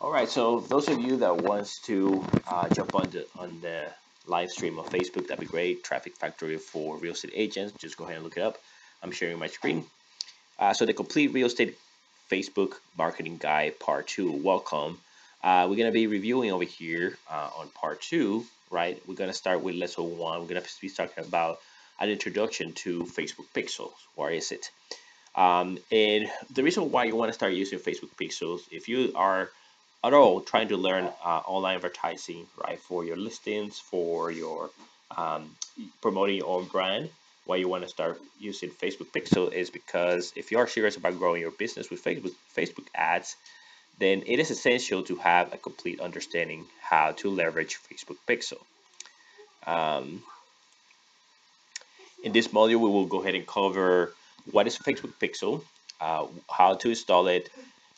All right, so those of you that wants to jump on the live stream on Facebook, that'd be great. Traffic Factory for real estate agents. Just go ahead and look it up. I'm sharing my screen. So the complete real estate Facebook marketing guide part two. Welcome. We're gonna be reviewing over here on part two, right? We're gonna start with lesson one. We're gonna be talking about an introduction to Facebook Pixels. What is it? And the reason why you want to start using Facebook Pixels, if you are at all trying to learn online advertising, right, for your listings, for your promoting your own brand, why you want to start using Facebook Pixel is because if you are serious about growing your business with Facebook ads, then it is essential to have a complete understanding how to leverage Facebook Pixel. Um, in this module, we will go ahead and cover what is Facebook Pixel, how to install it,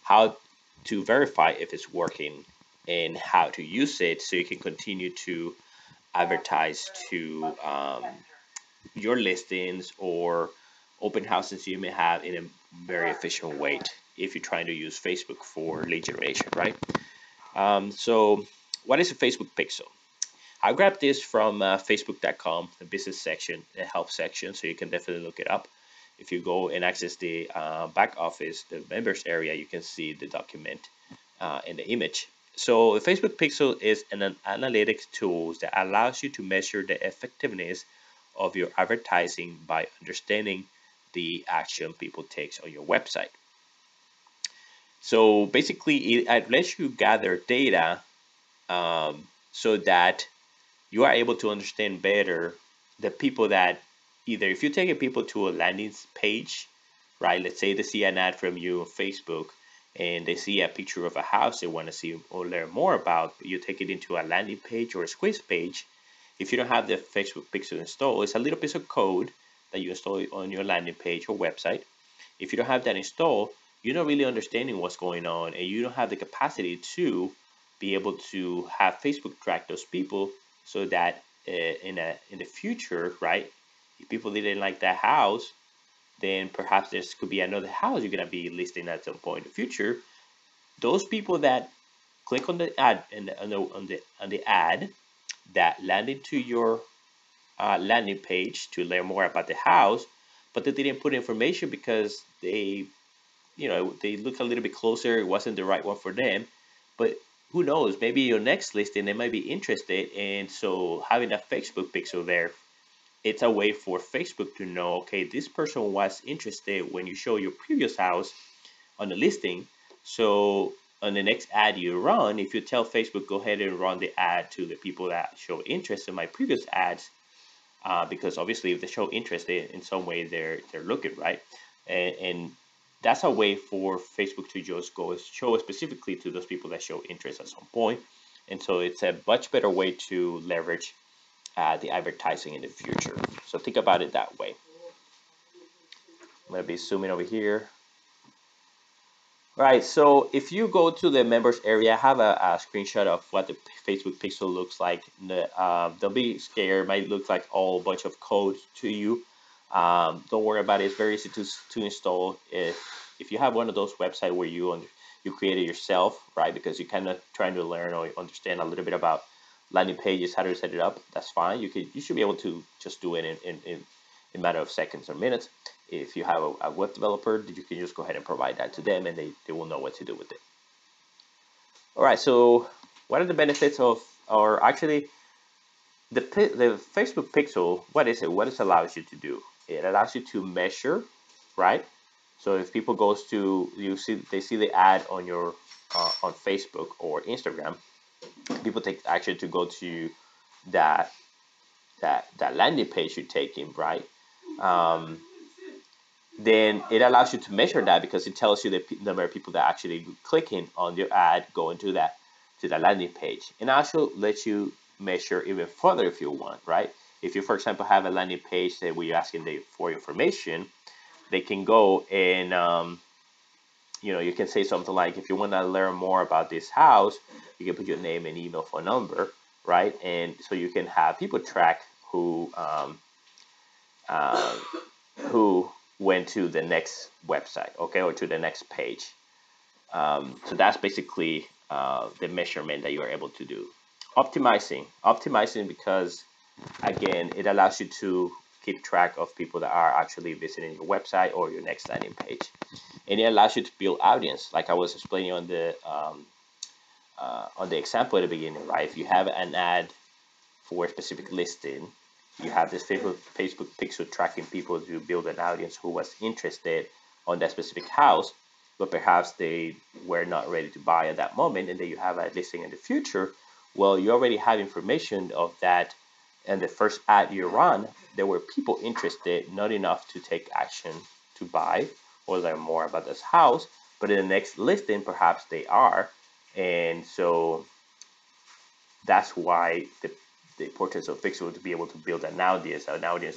how to verify if it's working, and how to use it so you can continue to advertise to your listings or open houses you may have in a very efficient way if you're trying to use Facebook for lead generation, right? So what is a Facebook Pixel? I grabbed this from facebook.com, the business section, the help section, so you can definitely look it up. If you go and access the back office, the members area, you can see the document and the image. So the Facebook Pixel is an analytics tool that allows you to measure the effectiveness of your advertising by understanding the action people takes on your website. So basically, it lets you gather data so that you are able to understand better the people that either if you're taking people to a landing page, right? Let's say they see an ad from you on Facebook and they see a picture of a house they want to see or learn more about, but you take it into a landing page or a squeeze page. If you don't have the Facebook Pixel installed, it's a little piece of code that you install on your landing page or website. If you don't have that installed, you're not really understanding what's going on and you don't have the capacity to be able to have Facebook track those people so that in the future, right, if people didn't like that house, then perhaps there could be another house you're gonna be listing at some point in the future. Those people that click on the ad and on the ad that landed to your landing page to learn more about the house, but they didn't put information because they look a little bit closer. It wasn't the right one for them, but who knows? Maybe your next listing they might be interested, and so having a Facebook pixel there, it's a way for Facebook to know, okay, this person was interested when you show your previous house on the listing. So on the next ad you run, if you tell Facebook, go ahead and run the ad to the people that show interest in my previous ads, because obviously if they show interest in some way, they're looking right, and that's a way for Facebook to just go show specifically to those people that show interest at some point. And so it's a much better way to leverage the advertising in the future. So think about it that way. I'm going to be zooming over here. Right, so if you go to the members area, I have a screenshot of what the Facebook pixel looks like. Don't be scared, it might look like all a bunch of code to you. Don't worry about it, it's very easy to install. If you have one of those websites where you created yourself, right, because you're kind of trying to learn or understand a little bit about landing pages, how to set it up, that's fine. You should be able to just do it in a matter of seconds or minutes. If you have a web developer, you can just go ahead and provide that to them and they will know what to do with it. All right, so what are the benefits of, or actually the Facebook pixel, what is it? What it allows you to do? It allows you to measure, right? So if people goes to, they see the ad on your on Facebook or Instagram, people take action to go to that landing page you're taking, right? Then it allows you to measure that because it tells you the number of people that actually clicking on your ad going to the landing page, and also lets you measure even further if you want, right? If you, for example, have a landing page that where you're asking for information, they can go and you can say something like, if you want to learn more about this house, you can put your name and email phone number, right? And so you can have people track uh, who went to the next website, okay, or to the next page. So that's basically the measurement that you are able to do. Optimizing because again, it allows you to keep track of people that are actually visiting your website or your next landing page, and it allows you to build audience, like I was explaining on the example at the beginning, right? If you have an ad for a specific listing, you have this Facebook pixel tracking people to build an audience who was interested on that specific house, but perhaps they were not ready to buy at that moment, and then you have a listing in the future. Well, you already have information of that, and the first ad you run, there were people interested, not enough to take action to buy or learn more about this house, but in the next listing, perhaps they are, and so that's why the importance of Pixel to be able to build an audience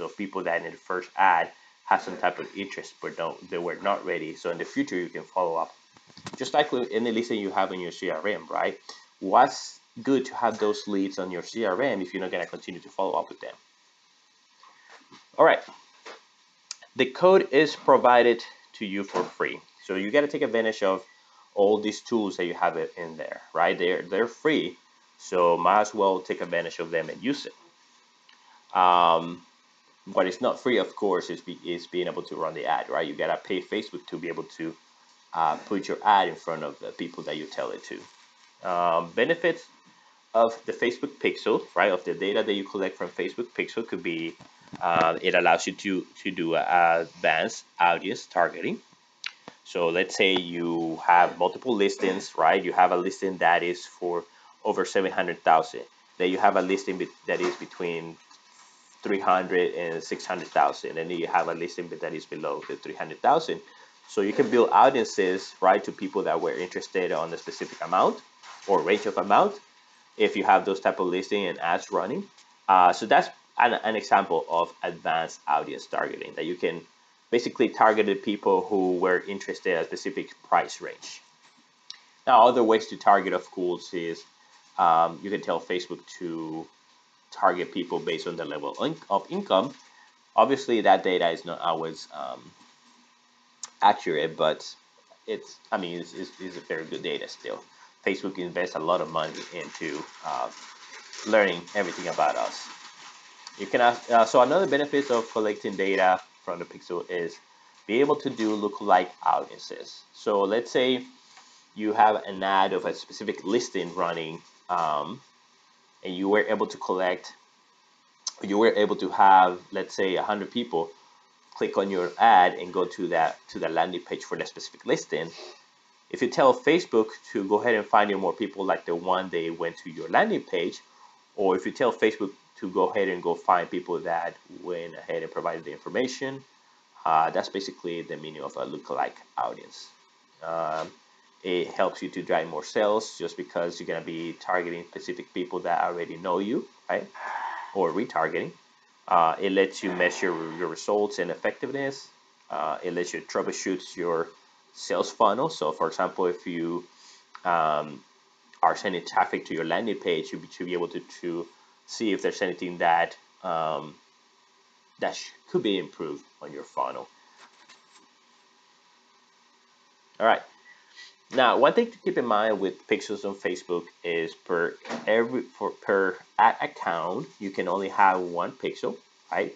of people that in the first ad have some type of interest but don't they were not ready. So in the future you can follow up. Just like with any listing you have in your CRM, right? What's good to have those leads on your CRM if you're not going to continue to follow up with them? All right. The code is provided to you for free. So you got to take advantage of all these tools that you have in there, right? They're free. So might as well take advantage of them and use it. What is not free, of course, is being able to run the ad, right? You gotta pay Facebook to be able to put your ad in front of the people that you tell it to. Benefits of the Facebook pixel, right? Of the data that you collect from Facebook pixel could be it allows you to do advanced audience targeting. So let's say you have multiple listings, right? You have a listing that is for over 700,000. Then you have a listing that is between 300 and 600,000, and then you have a listing that is below the 300,000. So you can build audiences, right, to people that were interested on a specific amount or range of amount if you have those type of listing and ads running. So that's an example of advanced audience targeting, that you can basically target the people who were interested in a specific price range. Now, other ways to target, of course, is you can tell Facebook to target people based on the level of income. Obviously, that data is not always accurate, but it's a very good data still. Facebook invests a lot of money into learning everything about us. You can so another benefit of collecting data from the pixel is be able to do lookalike audiences. So let's say you have an ad of a specific listing running, and you were able to collect, you were able to have, let's say, 100 people click on your ad and go to the landing page for that specific listing. If you tell Facebook to go ahead and find you more people like the one they went to your landing page, or if you tell Facebook to go ahead and go find people that went ahead and provided the information, that's basically the meaning of a lookalike audience. Um, it helps you to drive more sales just because you're going to be targeting specific people that already know you, right? Or retargeting. It lets you measure your results and effectiveness. It lets you troubleshoot your sales funnel. So, for example, if you are sending traffic to your landing page, you should be able to see if there's anything that could be improved on your funnel. All right. Now, one thing to keep in mind with pixels on Facebook is per ad account, you can only have one pixel, right?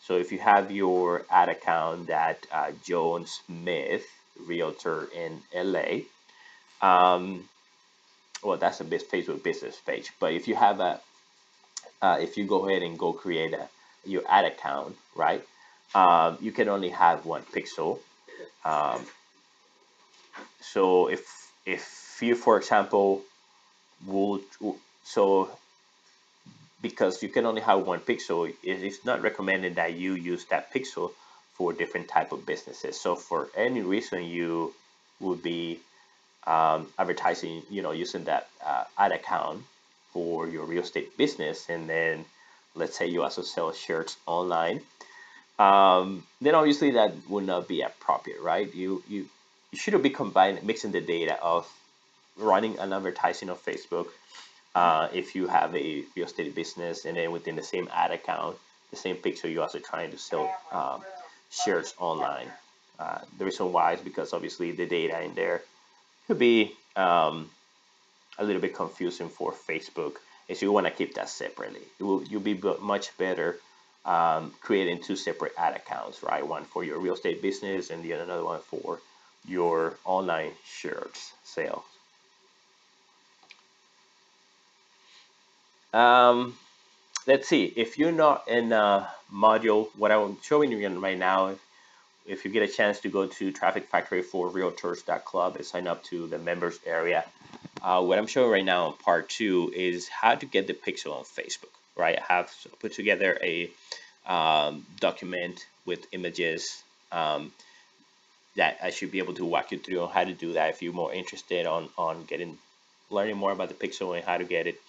So if you have your ad account that Joan Smith, realtor in LA, well, that's a Facebook business page. But if you have if you go ahead and go create your ad account, right? You can only have one pixel. Um, so if you, for example, would so because you can only have one pixel, it's not recommended that you use that pixel for different type of businesses. So for any reason you would be advertising, using that ad account for your real estate business, and then let's say you also sell shirts online, then obviously that would not be appropriate, right? You shouldn't be mixing the data of running an advertising on Facebook if you have a real estate business, and then within the same ad account, the same picture, you're also trying to sell shares online. The reason why is because obviously the data in there could be a little bit confusing for Facebook. Is you want to keep that separately. You'll be much better creating two separate ad accounts, right? One for your real estate business and the another one for your online shirts sale. Um, let's see. If you're not in a module, what I'm showing you right now, if you get a chance to go to Traffic Factory for Realtors.club and sign up to the members area, what I'm showing right now in part two is how to get the pixel on Facebook, right? I have put together a document with images that I should be able to walk you through on how to do that if you're more interested on learning more about the pixel and how to get it.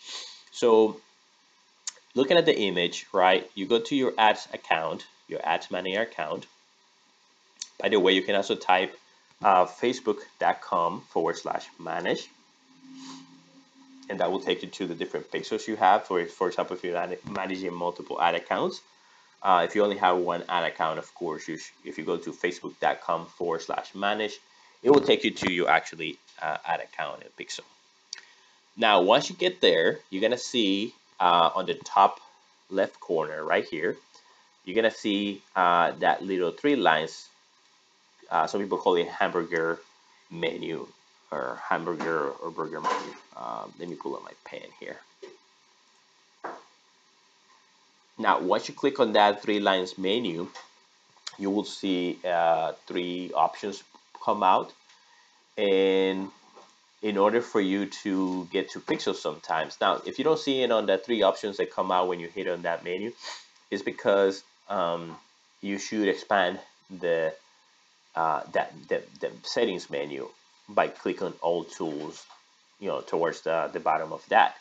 So looking at the image, right, you go to your ads account, your ads manager account. By the way, you can also type facebook.com/manage, and that will take you to the different pixels you have. For example, if you're managing multiple ad accounts, if you only have one ad account, of course, if you go to facebook.com/manage, it will take you to your actually ad account in Pixel. Now, once you get there, you're gonna see on the top left corner right here, you're gonna see that little three lines. Some people call it hamburger menu or hamburger or burger menu. Let me pull up my pen here. Now, once you click on that three lines menu, you will see three options come out. And in order for you to get to pixels sometimes, now, if you don't see it on the three options that come out when you hit on that menu, it's because you should expand the settings menu by clicking all tools, towards the bottom of that.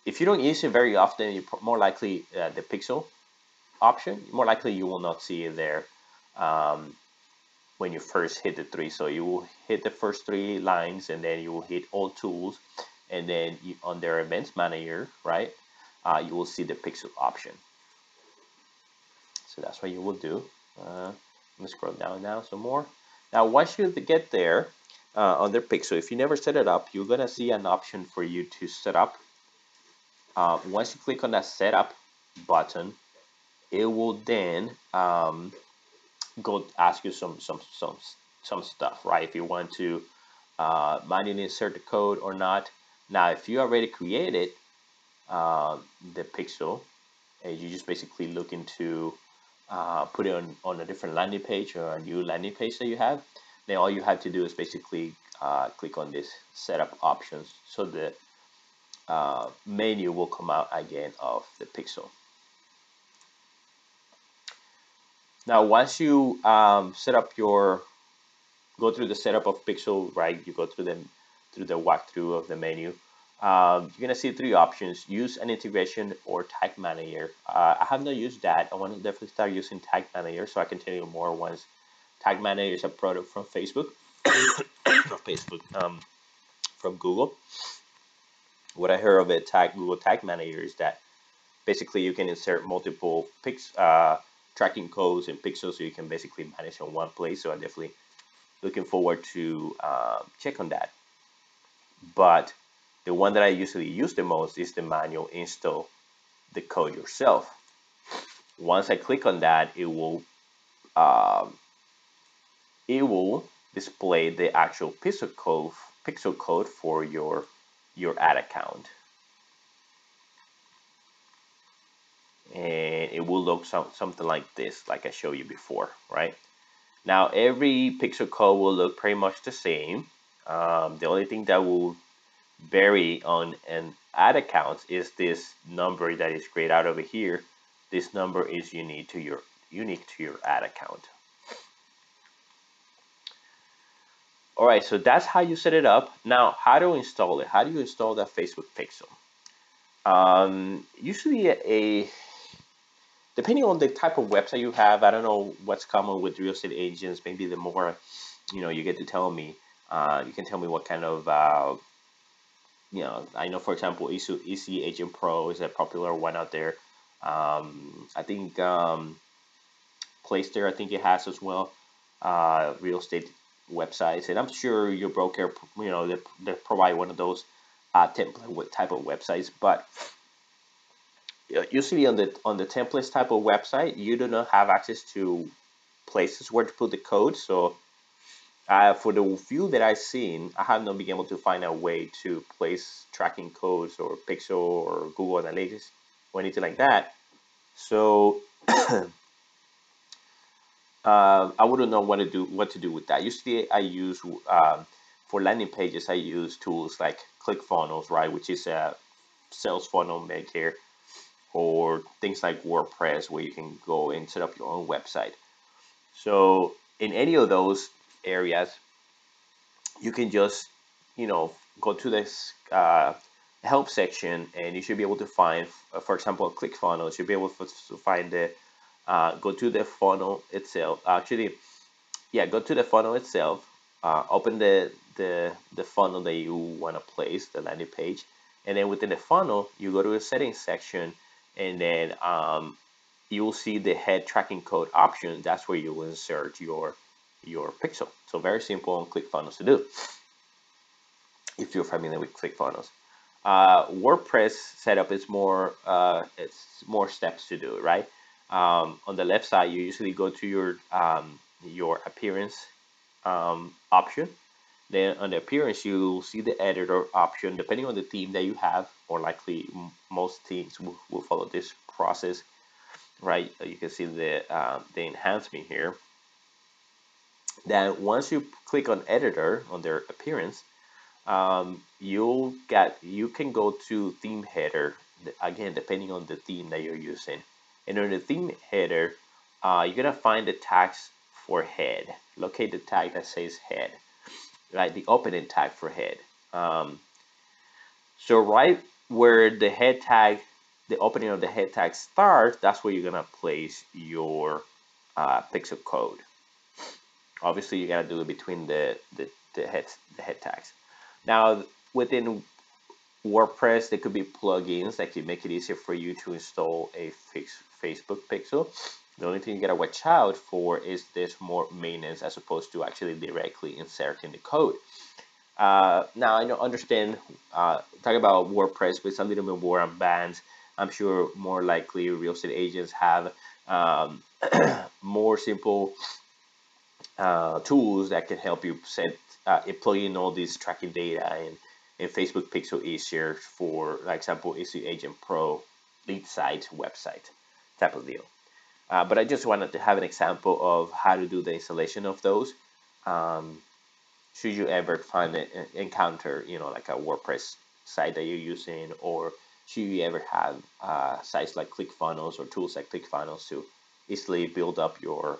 If you don't use it very often, you more likely the pixel option, more likely you will not see it there when you first hit the three. So you will hit the first three lines, and then you will hit all tools, and then on their events manager, right, you will see the pixel option. So that's what you will do. Let me scroll down now some more. Now, once you get there under pixel, if you never set it up, you're gonna see an option for you to set up. Once you click on that setup button, it will then go ask you some stuff, right? If you want to manually insert the code or not. Now, if you already created the pixel, and you just basically looking to put it on a different landing page or a new landing page that you have, then all you have to do is basically click on this setup options, so the menu will come out again of the pixel. Now, once you go through the setup of pixel, right, you go through the walkthrough of the menu, you're gonna see three options: use an integration or tag manager. I have not used that. I want to definitely start using tag manager, so I can tell you more once. Tag manager is a product from Facebook, from Google. What I heard of it, Google Tag Manager, is that basically you can insert multiple tracking codes and pixels, so you can basically manage in one place. So I'm definitely looking forward to check on that. But the one that I usually use the most is the manual install the code yourself. Once I click on that, it will display the actual pixel code for your ad account, and it will look something like this, like I showed you before, right? Now, every pixel code will look pretty much the same. The only thing that will vary on an ad account is this number that is grayed out over here. This number is unique to your ad account. All right, so that's how you set it up. Now, how to install it? How do you install that Facebook pixel? Usually depending on the type of website you have, I don't know what's common with real estate agents. Maybe the more, you get to tell me, you can tell me what kind of, I know, for example, Easy Agent Pro is a popular one out there. I think Playster, I think it has as well, real estate, websites, and I'm sure your broker, they provide one of those template type of websites. But usually on the templates type of website, you do not have access to places where to put the code. So for the few that I've seen, I have not been able to find a way to place tracking codes or Pixel or Google Analytics or anything like that. So I wouldn't know what to do with that. Usually, I use for landing pages. I use tools like ClickFunnels, right, which is a sales funnel maker, or things like WordPress, where you can go and set up your own website. So in any of those areas, you can just, go to this help section, and you should be able to find, for example, ClickFunnels. You'll be able to find the go to the funnel itself. Actually, yeah, go to the funnel itself. Open the funnel that you want to place, the landing page, and then within the funnel, you go to the settings section, and then you will see the head tracking code option. That's where you will insert your pixel. So very simple on ClickFunnels to do if you're familiar with ClickFunnels. WordPress setup is more it's more steps to do, right? On the left side, you usually go to your appearance option. Then on the appearance, you see the editor option. Depending on the theme that you have, or likely most themes will follow this process, right? You can see the enhancement here. Then once you click on editor on their appearance, you can go to theme header, again depending on the theme that you're using, and on the theme header, you're gonna find the tags for head. Locate the tag that says head, right? The opening tag for head. So right where the head tag, the opening of the head tag starts, that's where you're gonna place your pixel code. Obviously, you gotta do it between the head tags. Now within WordPress, there could be plugins that can make it easier for you to install a Facebook pixel. The only thing you gotta watch out for is there's more maintenance as opposed to actually directly inserting the code. Now I don't understand, talk about WordPress with a little bit more advanced. I'm sure more likely real estate agents have more simple tools that can help you set plug in all these tracking data and Facebook Pixel easier for, like example, Easy Agent Pro, lead site, website type of deal. But I just wanted to have an example of how to do the installation of those. Should you ever find it, encounter, like a WordPress site that you're using, or should you ever have sites like ClickFunnels or tools like ClickFunnels to easily build up your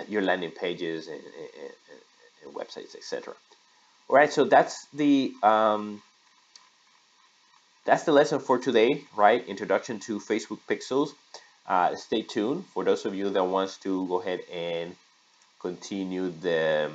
landing pages and websites, etc. All right, so that's the lesson for today, right? Introduction to Facebook Pixels. Stay tuned for those of you that wants to go ahead and continue the